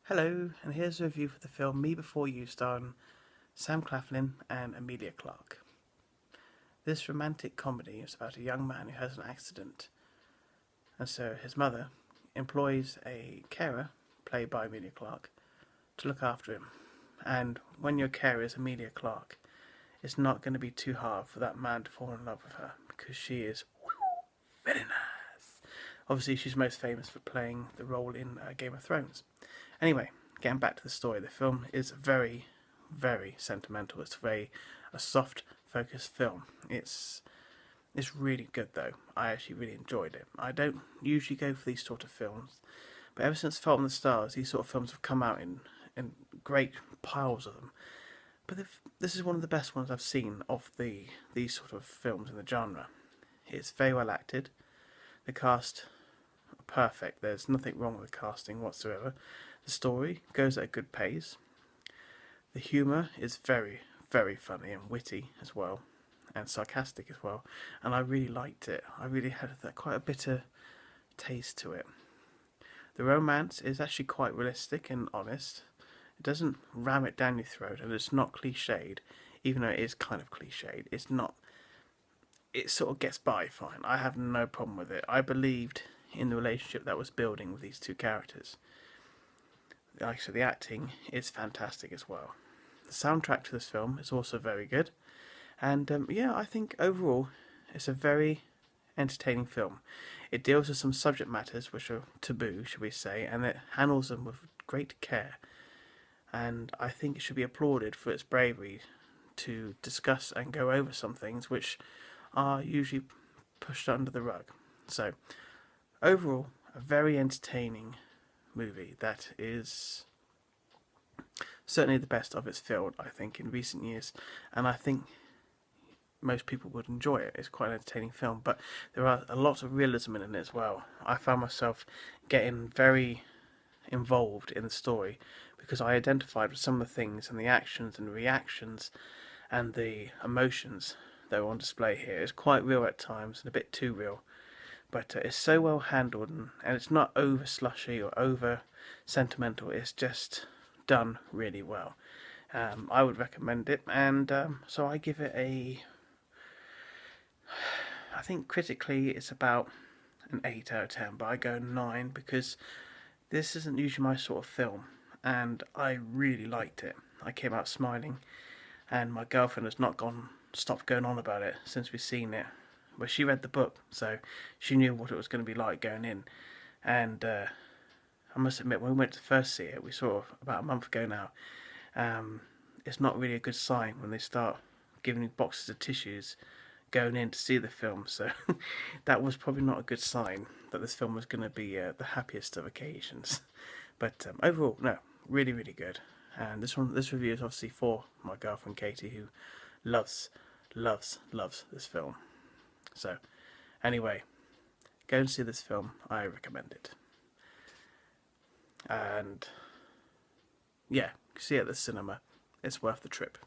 Hello, and here's a review for the film Me Before You, starring Sam Claflin and Emilia Clarke. This romantic comedy is about a young man who has an accident, and so his mother employs a carer, played by Emilia Clarke, to look after him. And when your carer is Emilia Clarke, it's not going to be too hard for that man to fall in love with her, because she is very nice. Obviously, she's most famous for playing the role in Game of Thrones. Anyway, getting back to the story, the film is very, very sentimental. It's a soft, focused film. It's really good though. I actually really enjoyed it. I don't usually go for these sort of films, but ever since Fault in the Stars, these sort of films have come out in great piles of them. But this is one of the best ones I've seen of these sort of films in the genre. It's very well acted. The cast are perfect. There's nothing wrong with the casting whatsoever. The story goes at a good pace. The humour is very, very funny and witty as well, and sarcastic as well. And I really liked it. I really had quite a bitter taste to it. The romance is actually quite realistic and honest. It doesn't ram it down your throat, and it's not cliched, even though it is kind of cliched. It's not. It sort of gets by fine. I have no problem with it. I believed in the relationship that was building with these two characters. Like I said, the acting is fantastic as well. The soundtrack to this film is also very good, and yeah, I think overall it's a very entertaining film. It deals with some subject matters which are taboo, shall we say, and it handles them with great care. And I think it should be applauded for its bravery to discuss and go over some things which are usually pushed under the rug. So, overall, a very entertaining movie that is certainly the best of its field, I think, in recent years, and I think most people would enjoy it. It's quite an entertaining film, but there are a lot of realism in it as well. I found myself getting very involved in the story because I identified with some of the things and the actions and reactions and the emotions that are on display here. It's quite real at times and a bit too real, but it's so well handled, and it's not over slushy or over sentimental. It's just done really well. I would recommend it, and so I give it a. I think critically it's about an 8 out of 10, but I go 9 because this isn't usually my sort of film, and I really liked it. I came out smiling, and my girlfriend has not stopped going on about it since we've seen it. Well, she read the book, so she knew what it was going to be like going in. And I must admit, when we went to first see it, we saw it about a month ago now. It's not really a good sign when they start giving you boxes of tissues going in to see the film. So that was probably not a good sign that this film was going to be the happiest of occasions. But overall, no, really, really good. And this review is obviously for my girlfriend Katie, who loves this film. So, anyway, go and see this film. I recommend it. And yeah, see it at the cinema. It's worth the trip.